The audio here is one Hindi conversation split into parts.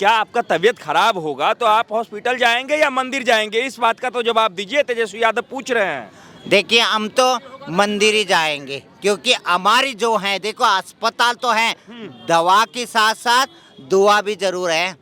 क्या आपका तबीयत खराब होगा तो आप हॉस्पिटल जाएंगे या मंदिर जाएंगे? इस बात का तो जवाब दीजिए, तेजस्वी यादव पूछ रहे हैं। देखिए, हम तो मंदिर ही जाएंगे, क्योंकि हमारी जो है, देखो अस्पताल तो है, दवा के साथ साथ दुआ भी जरूर है।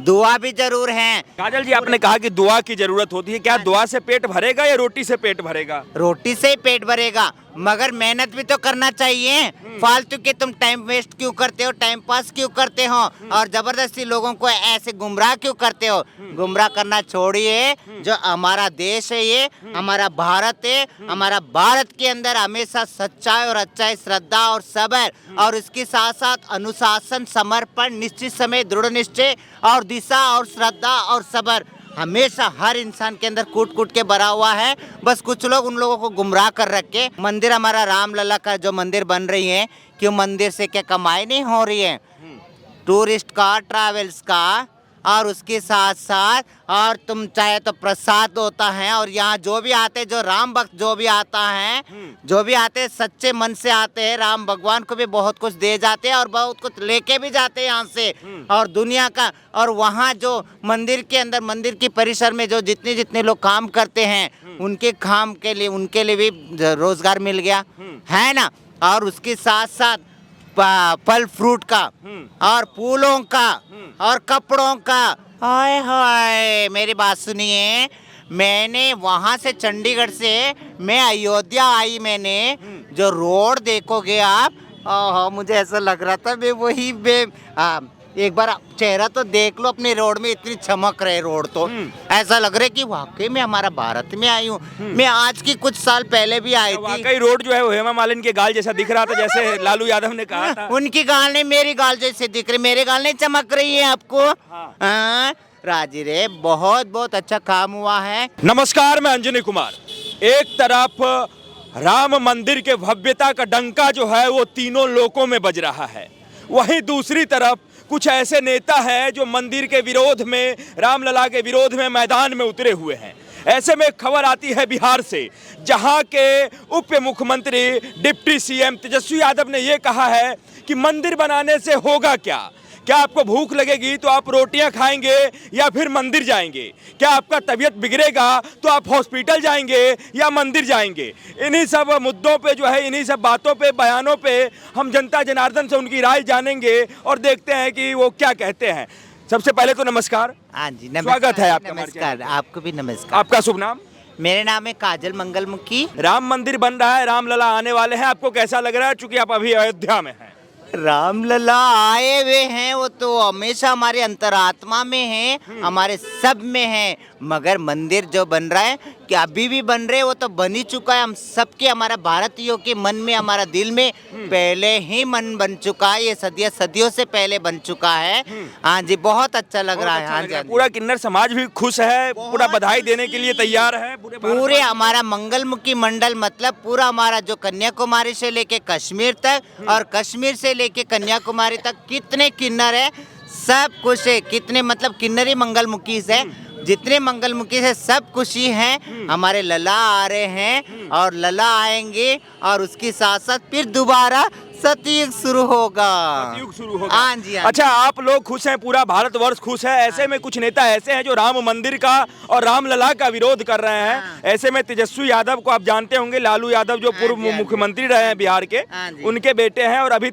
दुआ भी जरूर है। काजल जी, आपने कहा कि दुआ की जरूरत होती है, क्या दुआ से पेट भरेगा या रोटी से पेट भरेगा? रोटी से ही पेट भरेगा, मगर मेहनत भी तो करना चाहिए। फालतू के तुम टाइम वेस्ट क्यों करते हो, टाइम पास क्यों करते हो, और जबरदस्ती लोगों को ऐसे गुमराह क्यों करते हो? गुमराह करना छोड़िए। जो हमारा देश है, ये हमारा भारत है, हमारा भारत के अंदर हमेशा सच्चाई और अच्छाई, श्रद्धा और सब्र, और इसके साथ साथ अनुशासन, समर्पण, निश्चित समय, दृढ़ निश्चय और दिशा और श्रद्धा और सब्र हमेशा हर इंसान के अंदर कूट कूट के भरा हुआ है। बस कुछ लोग उन लोगों को गुमराह कर रखे। मंदिर हमारा रामलला का जो मंदिर बन रही है, क्यों मंदिर से क्या कमाई नहीं हो रही है? टूरिस्ट का, ट्रैवल्स का, और उसके साथ साथ और तुम चाहे तो प्रसाद होता है, और यहाँ जो भी आते, जो राम भक्त जो भी आता है, जो भी आते सच्चे मन से आते हैं, राम भगवान को भी बहुत कुछ दे जाते हैं और बहुत कुछ लेके भी जाते हैं यहाँ से, और दुनिया का। और वहाँ जो मंदिर के अंदर, मंदिर की परिसर में जो जितने जितने लोग काम करते हैं, उनके काम के लिए, उनके लिए भी रोजगार मिल गया है ना। और उसके साथ साथ फल फ्रूट का और फूलों का और कपड़ों का। हाय हाय, मेरी बात सुनिए, मैंने वहाँ से चंडीगढ़ से मैं अयोध्या आई, मैंने जो रोड देखोगे आप, ओहो, मुझे ऐसा लग रहा था मैं वही एक बार चेहरा तो देख लो अपने रोड में, इतनी चमक रहे रोड तो, ऐसा लग रहा है कि वाकई में हमारा भारत में आई हूँ। मैं आज की कुछ साल पहले भी आई थी। वाकई रोड जो है वो हेमा मालिनी के गाल जैसा दिख रहा था, जैसे लालू यादव ने कहा था। उनकी गाल नहीं, मेरी गाल जैसे दिख रही, मेरे गाल नहीं चमक रही है आपको? हाँ, राजी रे, बहुत बहुत अच्छा काम हुआ है। नमस्कार, मैं अंजनी कुमार। एक तरफ राम मंदिर के भव्यता का डंका जो है वो तीनों लोकों में बज रहा है, वहीं दूसरी तरफ कुछ ऐसे नेता हैं जो मंदिर के विरोध में, रामलला के विरोध में मैदान में उतरे हुए हैं। ऐसे में खबर आती है बिहार से, जहां के उप मुख्यमंत्री डिप्टी सीएम तेजस्वी यादव ने यह कहा है कि मंदिर बनाने से होगा क्या? क्या आपको भूख लगेगी तो आप रोटियां खाएंगे या फिर मंदिर जाएंगे? क्या आपका तबीयत बिगड़ेगा तो आप हॉस्पिटल जाएंगे या मंदिर जाएंगे? इन्हीं सब मुद्दों पे जो है, इन्हीं सब बातों पे, बयानों पे हम जनता जनार्दन से उनकी राय जानेंगे और देखते हैं कि वो क्या कहते हैं। सबसे पहले तो नमस्कार। हाँ जी, स्वागत है आपका। नमस्कार, आपको भी नमस्कार। आपका शुभ नाम? मेरे नाम है काजल मंगलमुखी। राम मंदिर बन रहा है, रामलला आने वाले हैं, आपको कैसा लग रहा है, चूंकि आप अभी अयोध्या में हैं? रामलला आए हुए हैं, वो तो हमेशा हमारे अंतरात्मा में है, हमारे सब में है। मगर मंदिर जो बन रहा है, कि अभी भी बन रहे, वो तो बन ही चुका है। हम सबके, हमारा भारतीयों के मन में, हमारा दिल में पहले ही मन बन चुका है। ये सदियों सदियों से पहले बन चुका है। हाँ जी, बहुत अच्छा लग रहा है। हाँ जी, पूरा किन्नर समाज भी खुश है, पूरा बधाई देने के लिए तैयार है। पूरे हमारा मंगलमुखी मंडल, मतलब पूरा हमारा जो कन्याकुमारी से लेके कश्मीर तक और कश्मीर से लेके कन्याकुमारी तक कितने किन्नर है, सब खुश है। कितने मतलब किन्नरी मंगलमुखी से, जितने मंगलमुखी से सब खुशी हैं। हमारे लला आ रहे हैं और लला आएंगे, और उसके साथ साथ फिर दोबारा सतयुग शुरू होगा। सतयुग शुरू होगा। हाँ जी, हाँ। अच्छा, आप लोग खुश हैं, पूरा भारतवर्ष खुश है। ऐसे में कुछ नेता ऐसे हैं जो राम मंदिर का और रामलला का विरोध कर रहे हैं। ऐसे में तेजस्वी यादव को आप जानते होंगे, लालू यादव जो पूर्व मुख्यमंत्री रहे हैं बिहार के, उनके बेटे हैं और अभी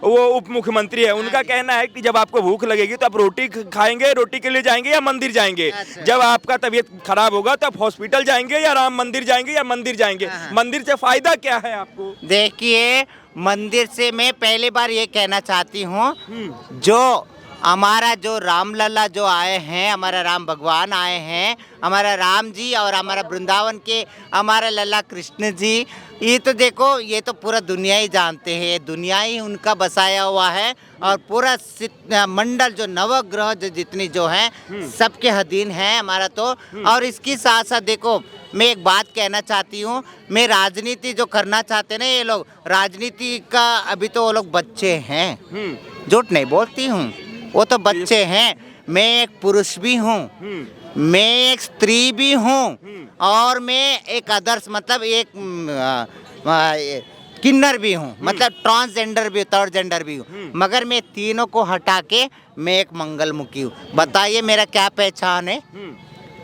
वो उप मुख्यमंत्री है। उनका कहना है कि जब आपको भूख लगेगी तो आप रोटी खाएंगे, रोटी के लिए जाएंगे या मंदिर जाएंगे? जब आपका तबीयत खराब होगा तो आप हॉस्पिटल जाएंगे या राम मंदिर जाएंगे या मंदिर जाएंगे? मंदिर से फायदा क्या है आपको? देखिए, मंदिर से मैं पहली बार ये कहना चाहती हूँ, जो हमारा जो रामलला जो आए हैं, हमारा राम भगवान आए हैं, हमारा राम जी और हमारा वृंदावन के हमारा लला कृष्ण जी, ये तो देखो, ये तो पूरा दुनिया ही जानते हैं, दुनिया ही उनका बसाया हुआ है। और पूरा मंडल जो नवग्रह जो जितनी जो है, सबके अधीन है हमारा तो। और इसके साथ साथ देखो, मैं एक बात कहना चाहती हूँ, मैं राजनीति जो करना चाहते हैं ना ये लोग, राजनीति का अभी तो वो लोग बच्चे हैं, झूठ नहीं बोलती हूँ, वो तो बच्चे हैं। मैं एक पुरुष भी हूँ, मैं एक स्त्री भी हूँ, और मैं एक आदर्श, मतलब एक किन्नर भी हूँ, मतलब ट्रांसजेंडर भी हूँ, थर्ड जेंडर भी हूँ, मगर मैं तीनों को हटा के मैं एक मंगलमुखी हूँ। बताइए मेरा क्या पहचान है?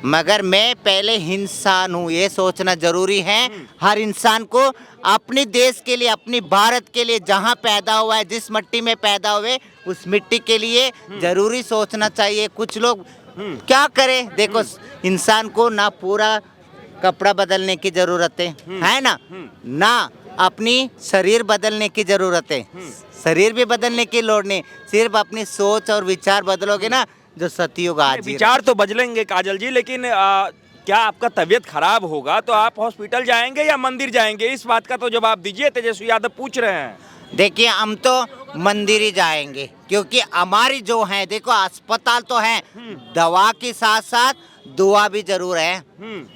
मगर मैं पहले इंसान हूँ, ये सोचना जरूरी है। हर इंसान को अपने देश के लिए, अपनी भारत के लिए, जहाँ पैदा हुआ है, जिस मिट्टी में पैदा हुए, उस मिट्टी के लिए जरूरी सोचना चाहिए। कुछ लोग क्या करें, देखो इंसान को ना पूरा कपड़ा बदलने की जरूरत है ना अपनी शरीर बदलने की जरूरत है। शरीर भी बदलने की लोड़ नहीं, सिर्फ अपनी सोच और विचार बदलोगे ना, जो सतयुग आज ही विचार तो बदलेंगे काजल जी, लेकिन क्या आपका तबीयत खराब होगा तो आप हॉस्पिटल जाएंगे या मंदिर जाएंगे? इस बात का तो जवाब दीजिए, तेजस्वी यादव पूछ रहे हैं। देखिए हम तो मंदिर ही जाएंगे, क्योंकि हमारी जो है, देखो अस्पताल तो है, दवा के साथ साथ दुआ भी जरूर है,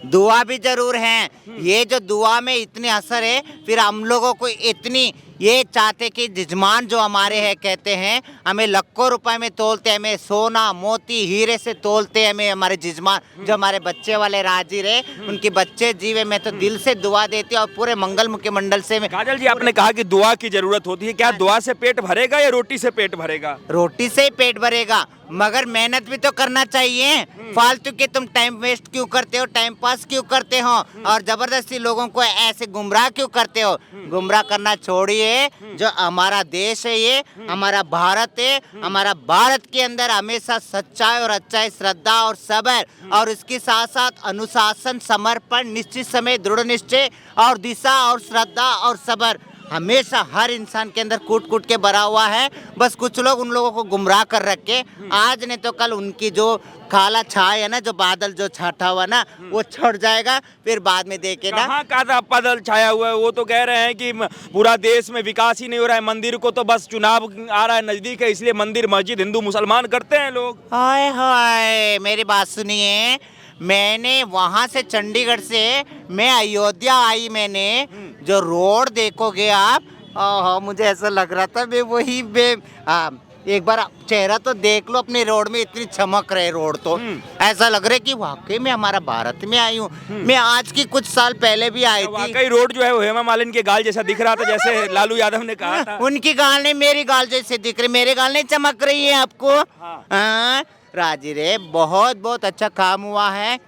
दुआ भी जरूर है। ये जो दुआ में इतनी असर है, फिर हम लोगों को इतनी ये चाहते कि जजमान जो हमारे हैं, कहते हैं हमें लाखों रुपए में तोलते हैं, हमें सोना मोती हीरे से तोलते हैं, हमें हमारे जजमान जो हमारे बच्चे वाले राजी रहे, उनके बच्चे जीवे। मैं तो दिल से दुआ देती हूँ और पूरे मंगलमुखी मंडल से मैं। काजल जी, आपने कहा कि दुआ की जरूरत होती है, क्या दुआ से पेट भरेगा या रोटी से पेट भरेगा? रोटी से ही पेट भरेगा, मगर मेहनत भी तो करना चाहिए। फालतू के तुम टाइम वेस्ट क्यों करते हो, टाइम पास क्यों करते हो, और जबरदस्ती लोगों को ऐसे गुमराह क्यों करते हो? गुमराह करना छोड़िए। जो हमारा देश है, ये हमारा भारत है, हमारा भारत के अंदर हमेशा सच्चाई और अच्छाई, श्रद्धा और सब्र, और इसके साथ साथ अनुशासन, समर्पण, निश्चित समय, दृढ़ निश्चय और दिशा और श्रद्धा और सब्र हमेशा हर इंसान के अंदर कूट कूट के भरा हुआ है। बस कुछ लोग उन लोगों को गुमराह कर रखे, आज नहीं तो कल उनकी जो काला छाया है ना, जो बादल जो छाटा हुआ ना, वो छट जाएगा, फिर बाद में देखे ना। कहाँ का बादल छाया हुआ है? वो तो कह रहे हैं कि पूरा देश में विकास ही नहीं हो रहा है, मंदिर को तो बस चुनाव आ रहा है नजदीक है, इसलिए मंदिर मस्जिद हिंदू मुसलमान करते हैं लोग। हाय हाय, मेरी बात सुनिए, मैंने वहां से चंडीगढ़ से मैं अयोध्या आई, मैंने जो रोड देखोगे आप, मुझे ऐसा लग रहा था मैं वही एक बार चेहरा तो देख लो अपने रोड में, इतनी चमक रहे रोड तो ऐसा लग रहा है कि वाकई में हमारा भारत में आई हूँ। मैं आज की कुछ साल पहले भी आई थी। वाकई रोड जो है वो हेमा मालिनी के गाल जैसा दिख रहा था, जैसे लालू यादव ने कहा था। उनकी गाल नहीं, मेरी गाल जैसे दिख रही, मेरे गाल नहीं चमक रही है आपको? हाँ राजी रे, बहुत बहुत अच्छा काम हुआ है।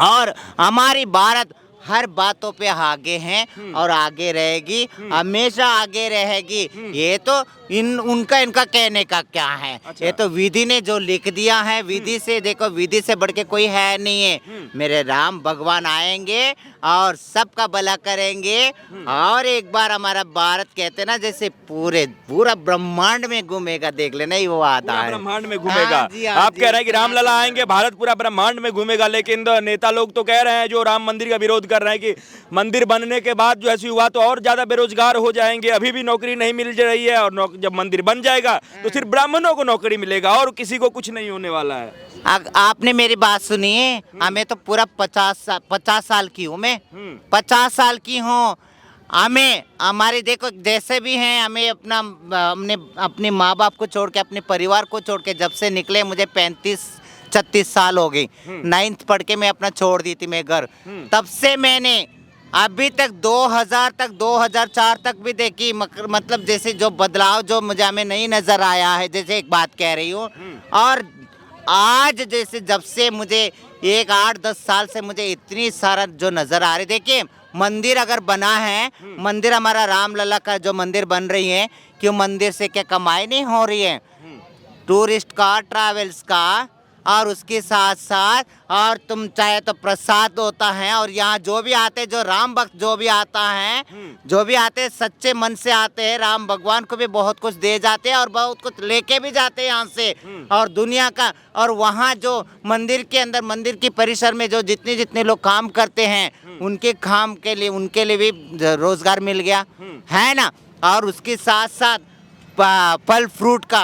और हमारी भारत हर बातों पे आगे हैं और आगे रहेगी, हमेशा आगे रहेगी। ये तो इनका कहने का क्या है? अच्छा। ये तो विधि ने जो लिख दिया है, विधि से देखो, विधि से बढ़ के कोई है नहीं है। मेरे राम भगवान आएंगे और सबका भला करेंगे, और एक बार हमारा भारत कहते ना, जैसे पूरा ब्रह्मांड में घूमेगा, देख लेना ही वो आता है, ब्रह्मांड में घूमेगा। आप कह रहे हैं कि रामलला आएंगे, भारत पूरा ब्रह्मांड में घूमेगा, लेकिन नेता लोग तो कह रहे हैं, जो राम मंदिर का विरोध कर रहे हैं, कि मंदिर बनने के बाद जो ऐसी हुआ तो और ज्यादा बेरोजगार हो जाएंगे, अभी भी नौकरी नहीं मिल रही है, और जब मंदिर बन जाएगा तो सिर्फ ब्राह्मणों को नौकरी मिलेगा और किसी को कुछ नहीं होने वाला है। आपने मेरी बात सुनिए, हमें तो पूरा 50 साल की हूँ मैं, 50 साल की हूँ। हमें हमारे देखो जैसे भी हैं, हमें हमने अपने माँ बाप को छोड़ के, अपने परिवार को छोड़ के जब से निकले, मुझे 35-36 साल हो गई। 9th पढ़ के मैं अपना छोड़ दी थी मैं घर, तब से मैंने अभी तक 2000 तक 2004 तक भी देखी, मतलब जैसे जो बदलाव जो मुझे हमें नहीं नजर आया है, जैसे एक बात कह रही हूँ। और आज जैसे जब से मुझे 8-10 साल से मुझे इतनी सारा जो नजर आ रही, देखिए मंदिर अगर बना है, मंदिर हमारा रामलला का जो मंदिर बन रही है, क्यों मंदिर से क्या कमाई नहीं हो रही है? टूरिस्ट का, ट्रैवल्स का, और उसके साथ साथ और तुम चाहे तो प्रसाद होता है, और यहाँ जो भी आते, जो राम भक्त जो भी आता है, जो भी आते सच्चे मन से आते हैं, राम भगवान को भी बहुत कुछ दे जाते हैं और बहुत कुछ लेके भी जाते हैं यहाँ से, और दुनिया का। और वहाँ जो मंदिर के अंदर, मंदिर की परिसर में जो जितने लोग काम करते हैं, उनके काम के लिए, उनके लिए भी रोजगार मिल गया है ना। और उसके साथ साथ फल फ्रूट का,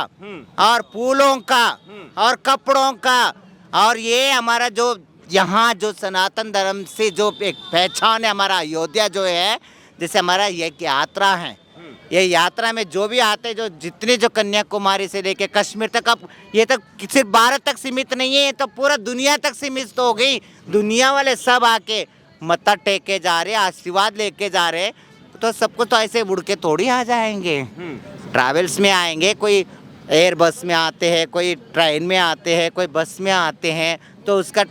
और फूलों का, और कपड़ों का, और ये हमारा जो यहाँ जो सनातन धर्म से जो एक पहचान है, हमारा अयोध्या जो है, जैसे हमारा ये यात्रा है, ये यात्रा में जो भी आते, जो जितने जो कन्याकुमारी से लेके कश्मीर तक, अब ये तक सिर्फ भारत तक सीमित नहीं है, ये तो पूरा दुनिया तक सीमित हो गई। दुनिया वाले सब आके मत्था टेक के जा रहे, आशीर्वाद लेके जा रहे। तो सबको तो ऐसे उड़ के थोड़ी आ जाएंगे, ट्रैवल्स में आएंगे, कोई एयर बस में आते हैं, कोई ट्रेन में आते हैं, कोई बस में आते हैं, तो उसका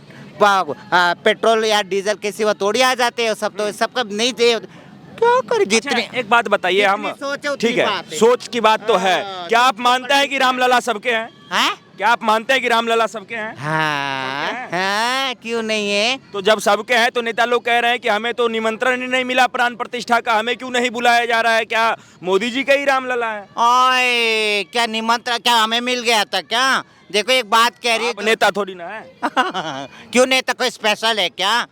पेट्रोल या डीजल के सिवा थोड़ी आ जाते हैं सब, तो सबका नहीं दे क्या करे जितने। अच्छा, एक बात बताइए, हम जितनी सोच है उतनी ठीक है, बात है। सोच की बात तो है। हाँ, क्या आप मानते हैं कि रामलला सबके हैं? हैं? क्या आप मानते हैं कि रामलला सबके हैं? हाँ सबके हैं? हाँ, क्यों नहीं है? तो जब सबके हैं तो नेता लोग कह रहे हैं कि हमें तो निमंत्रण ही नहीं मिला प्राण प्रतिष्ठा का, हमें क्यों नहीं बुलाया जा रहा है? क्या मोदी जी का ही रामलला है? ओए क्या निमंत्रण क्या हमें मिल गया था क्या? देखो एक बात कह रही आप है नेता थोड़ी ना है। क्यों नेता कोई स्पेशल है क्या?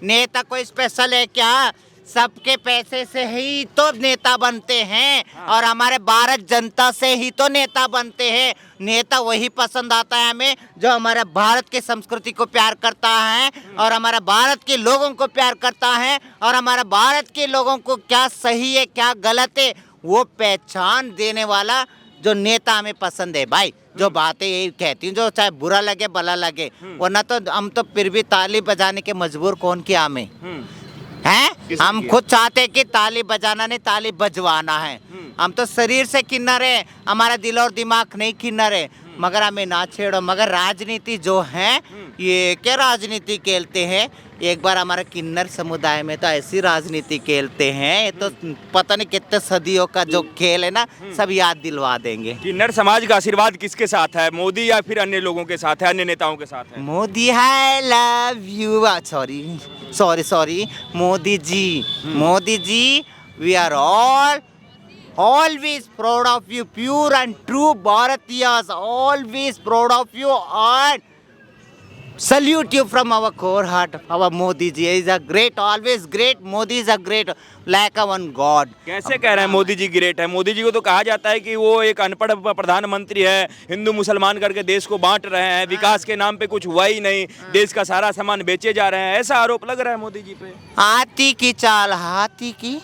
नेता कोई स्पेशल है क्या? सबके पैसे से ही तो नेता बनते हैं, और हमारे भारत जनता से ही तो नेता बनते हैं। नेता वही पसंद आता है हमें जो हमारे भारत की संस्कृति को प्यार करता है, और हमारे भारत के लोगों को प्यार करता है, और हमारे भारत के लोगों को क्या सही है क्या गलत है वो पहचान देने वाला जो नेता हमें पसंद है भाई। जो बातें यही कहती हूँ, जो चाहे बुरा लगे भला लगे, वरना तो हम तो फिर भी ताली बजाने के मजबूर कौन किया हमें हैं? हम खुद चाहते हैं कि ताली बजाना नहीं, ताली बजवाना है। हम तो शरीर से किन्नर है, हमारा दिल और दिमाग नहीं किन्नर है, मगर हमें ना छेड़ो। मगर राजनीति जो है ये क्या राजनीति खेलते हैं, एक बार हमारे किन्नर समुदाय में तो ऐसी राजनीति खेलते हैं, ये तो पता नहीं कितने सदियों का जो खेल है ना, सब याद दिलवा देंगे। किन्नर समाज का आशीर्वाद किसके साथ है, मोदी या फिर अन्य लोगों के साथ है, अन्य नेताओं के साथ है? Modi I love you, sorry sorry sorry, Modi ji, we are all always proud of you, pure and true Bharatiyas, always proud of you and salute you from our core heart. Our Modi ji is a great, always great. Modi is a great, like a one god. कैसे कह रहे हैं मोदी जी ग्रेट है? मोदी जी को तो कहा जाता है कि वो एक अनपढ़ प्रधानमंत्री है, हिंदू मुसलमान करके देश को बांट रहे हैं, विकास के नाम पे कुछ हुआ ही नहीं, देश का सारा सामान बेचे जा रहे हैं, ऐसा आरोप लग रहा है मोदी जी पे। हाथी की चाल हाथी की,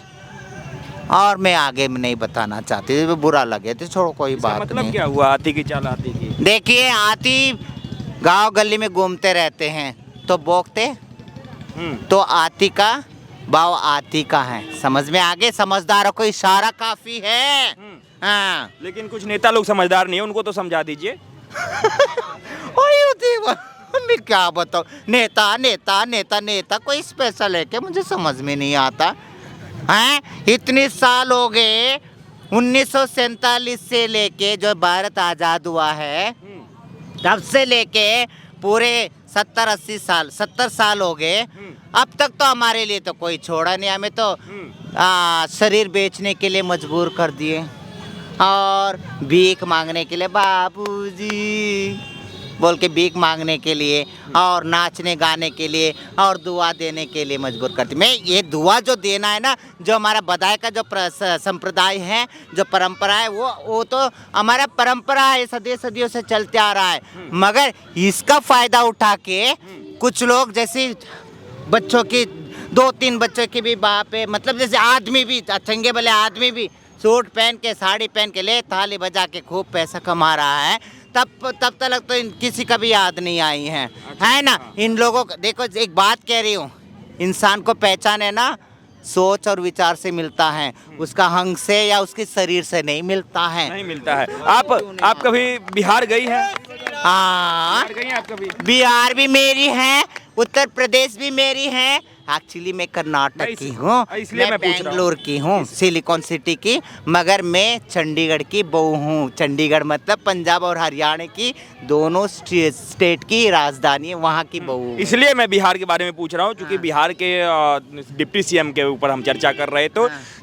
और मैं आगे में नहीं बताना चाहती, बुरा लगे तो छोड़ो, कोई बात मतलब नहीं। क्या हुआ हाथी की चाल हाथी की? देखिए हाथी गांव गली में घूमते रहते हैं तो भौंकते, तो हाथी का भाव हाथी का है, समझ में आगे? समझदारों को इशारा काफी है। हाँ लेकिन कुछ नेता लोग समझदार नहीं है, उनको तो समझा दीजिए। मैं क्या बताऊँ, नेता नेता नेता नेता कोई स्पेशल है क्या? मुझे समझ में नहीं आता हैं। इतने साल हो गए, 1947 से लेके जो भारत आजाद हुआ है तब से लेके पूरे 70 साल हो गए, अब तक तो हमारे लिए तो कोई छोड़ा नहीं। हमें तो शरीर बेचने के लिए मजबूर कर दिए, और भीख मांगने के लिए, बाबूजी बोल के भीख मांगने के लिए, और नाचने गाने के लिए, और दुआ देने के लिए मजबूर करती। मैं ये दुआ जो देना है ना, जो हमारा बधाई का जो संप्रदाय है, जो परंपरा है, वो तो हमारा परंपरा है, सदियों से चलते आ रहा है। मगर इसका फायदा उठा के कुछ लोग जैसे बच्चों की 2-3 बच्चों की भी बाप है, मतलब जैसे आदमी भी, चंगे भले आदमी भी सूट पहन के साड़ी पहन के ले ताली बजा के खूब पैसा कमा रहा है, तब तक तो किसी का भी याद नहीं आई है। है ना? इन लोगों को देखो, एक बात कह रही हूँ, इंसान को पहचान है ना सोच और विचार से मिलता है, उसका हंग से या उसके शरीर से नहीं मिलता है। नहीं मिलता है। आप कभी बिहार गई हैं? हाँ, बिहार गई हैं आप कभी? बिहार भी मेरी है, उत्तर प्रदेश भी मेरी है। एक्चुअली मैं कर्नाटक की हूँ, इसलिए मैं पूछ रहा हूँ। बेंगलोर की हूँ, सिलिकॉन सिटी की, मगर मैं चंडीगढ़ की बहू हूँ। चंडीगढ़ मतलब पंजाब और हरियाणा की दोनों स्टेट की राजधानी है, वहाँ की बहू हूँ। इसलिए मैं बिहार के बारे में पूछ रहा हूँ, क्योंकि बिहार के डिप्टी सीएम के ऊपर हम चर्चा कर रहे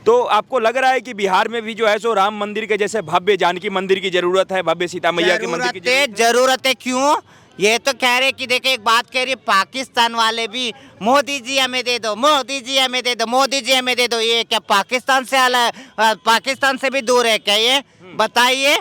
तो आपको लग रहा है कि बिहार में भी जो है सो राम मंदिर के जैसे भव्य जानकी मंदिर की जरूरत है, भव्य सीता मैया के मंदिर की जरूरत है? क्यों? ये तो कह रहे कि देखे, एक बात कह रही, पाकिस्तान वाले भी मोदी जी हमें दे दो, मोदी जी हमें दे दो, मोदी जी हमें दे दो। ये क्या पाकिस्तान से पाकिस्तान से भी दूर है क्या ये? बताइए।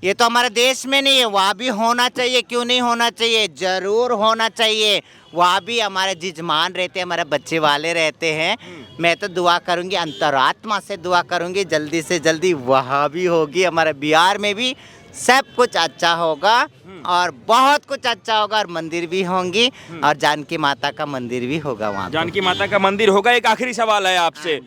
ये तो हमारे देश में नहीं है, वहाँ भी होना चाहिए। क्यों नहीं होना चाहिए? जरूर होना चाहिए। वहाँ भी हमारे जिजमान रहते हैं, हमारे बच्चे वाले रहते हैं। मैं तो दुआ करूँगी, अंतरात्मा से दुआ करूँगी, जल्दी से जल्दी वहाँ भी होगी, हमारे बिहार में भी सब कुछ अच्छा होगा, और बहुत कुछ अच्छा होगा, और मंदिर भी होंगी, और जानकी माता का मंदिर भी होगा वहाँ। जानकी माता का मंदिर होगा। एक आखिरी सवाल है आपसे,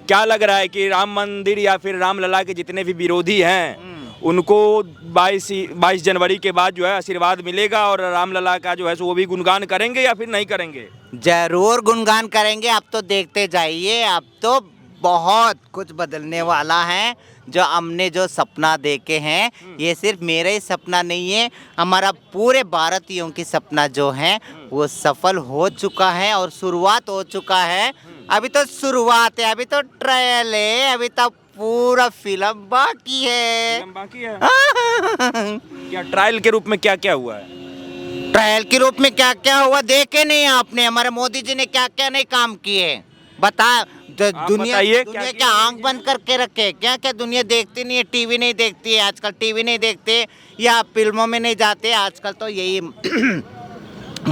क्या लग रहा है कि राम मंदिर या फिर रामलला के जितने भी विरोधी हैं उनको 22 जनवरी के बाद जो है आशीर्वाद मिलेगा और रामलला का जो है सो वो भी गुणगान करेंगे या फिर नहीं करेंगे? जरूर गुणगान करेंगे। अब तो देखते जाइए, अब तो बहुत कुछ बदलने वाला है। जो हमने जो सपना देखे हैं, ये सिर्फ मेरा ही सपना नहीं है, हमारा पूरे भारतीयों की सपना जो है वो सफल हो चुका है और शुरुआत हो चुका है। अभी तो शुरुआत है, अभी तो ट्रायल है, अभी तो पूरा फिल्म बाकी है। बाकी है। क्या ट्रायल के रूप में क्या क्या हुआ है? ट्रायल के रूप में क्या क्या हुआ देखे नहीं आपने? हमारे मोदी जी ने क्या क्या नहीं काम किए बता। दुनिया बताइए, दुनिया क्या क्या आंख बंद करके रखे? क्या क्या दुनिया देखती नहीं है? टीवी नहीं देखती है आजकल, टीवी नहीं देखते या फिल्मों में नहीं जाते आजकल, तो यही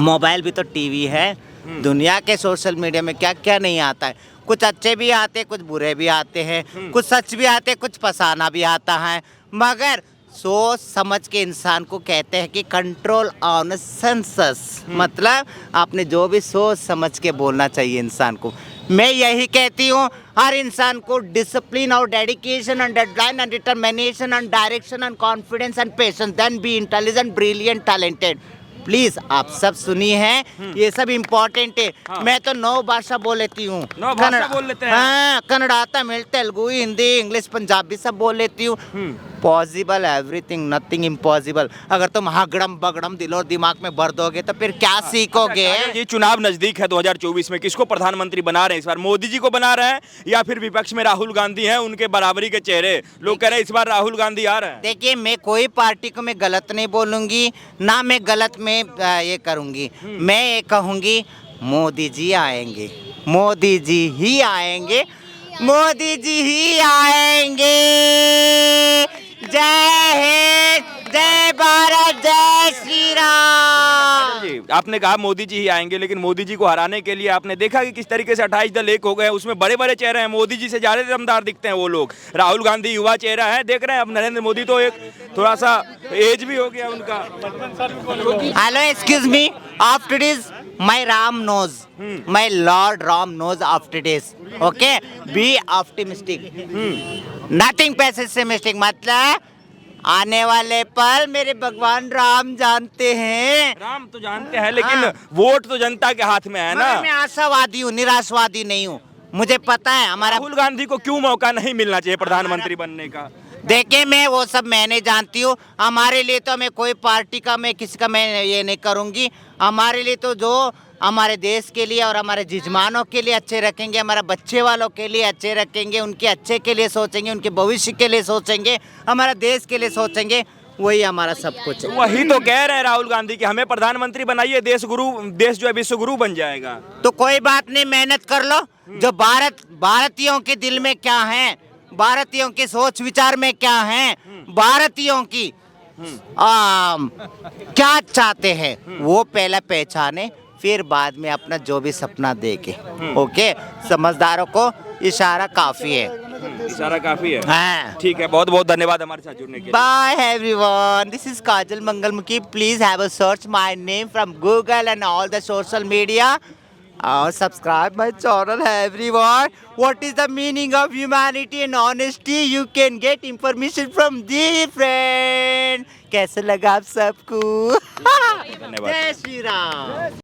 मोबाइल भी तो टीवी है। दुनिया के सोशल मीडिया में क्या क्या नहीं आता है। कुछ अच्छे भी आते, कुछ बुरे भी आते हैं, कुछ सच भी आते, कुछ फसाना भी आता है, मगर सोच समझ के इंसान को कहते हैं कि कंट्रोल ऑन सेंसस, मतलब आपने जो भी सोच समझ के बोलना चाहिए इंसान को। मैं यही कहती हूँ, हर इंसान को डिसिप्लिन और dedication and deadline and determination and direction and confidence and patience, then be intelligent, brilliant, talented. Please आप सब सुनिए हैं, ये सब इम्पोर्टेंट है। हाँ। मैं तो 9 भाषा बोल लेती हूँ। 9 भाषा बोल लेते हैं? हाँ, कन्नड़ा, तमिल, तेलुगु, हिंदी, इंग्लिश, पंजाबी सब बोल लेती हूँ। Possible everything, nothing impossible. अगर तुम हगड़म बगड़म दिल और दिमाग में भर दोगे तो फिर क्या सीखोगे? ये चुनाव नजदीक है 2024 में, किसको प्रधानमंत्री बना रहे हैं इस बार? मोदी जी को बना रहे हैं या फिर विपक्ष में राहुल गांधी हैं, उनके बराबरी के चेहरे? लोग कह रहे हैं इस बार राहुल गांधी आ रहे हैं। देखिए, मैं कोई पार्टी को मैं गलत नहीं बोलूंगी, ना मैं गलत में ये करूंगी। मैं ये कहूंगी मोदी जी आएंगे, मोदी जी ही आएंगे, मोदी जी ही आएंगे। जय हिंद, जय भारत, जय श्री राम। जी, आपने कहा मोदी जी ही आएंगे, लेकिन मोदी जी को हराने के लिए आपने देखा कि किस तरीके से 28 दल एक हो गए हैं। उसमें बड़े बड़े चेहरे हैं, मोदी जी से ज्यादा दमदार दिखते हैं वो लोग। राहुल गांधी युवा चेहरा है, देख रहे हैं। अब नरेंद्र मोदी तो एक थोड़ा सा एज भी हो गया उनका। Hello, excuse me, after this my Ram knows, my Lord Ram knows after this, okay? Be optimistic, nothing pessimistic, मतलब आने वाले पल मेरे भगवान राम जानते हैं। राम तो जानते हैं, लेकिन हाँ। वोट तो जनता के हाथ में है ना। मगर मैं आशावादी हूँ, निराशवादी नहीं हूँ। मुझे पता है हमारा राहुल गांधी को क्यों मौका नहीं मिलना चाहिए प्रधानमंत्री बनने का? देखिए, मैं वो सब मैं नहीं जानती हूँ। हमारे लिए तो मैं कोई पार्टी का, मैं किसी का मैं ये नहीं करूँगी। हमारे लिए तो जो हमारे देश के लिए और हमारे जजमानों के लिए अच्छे रखेंगे, हमारे बच्चे वालों के लिए अच्छे रखेंगे, उनके अच्छे के लिए सोचेंगे, उनके भविष्य के लिए सोचेंगे, हमारा देश के लिए सोचेंगे, वही हमारा सब कुछ है। वही तो कह रहे हैं राहुल गांधी कि हमें प्रधानमंत्री बनाइए, देश जो है विश्व गुरु बन जाएगा। तो कोई बात नहीं, मेहनत कर लो। जो भारतीयों के दिल में क्या है, भारतीयों के सोच विचार में क्या है, भारतीयों की क्या चाहते हैं, वो पहले पहचाने, फिर बाद में अपना जो भी सपना देखे। ओके, समझदारों को इशारा काफी है। इशारा काफी है। हाँ। ठीक है, बहुत बहुत धन्यवाद हमारे साथ जुड़ने के लिए। Bye everyone. This is Kajal Mangalmukhi. Please have a search my name from Google and all the social media. Subscribe my channel everyone. What is the meaning of humanity and honesty? You can get information from different. कैसे लगा आप सबको? धन्यवाद। जय श्री राम।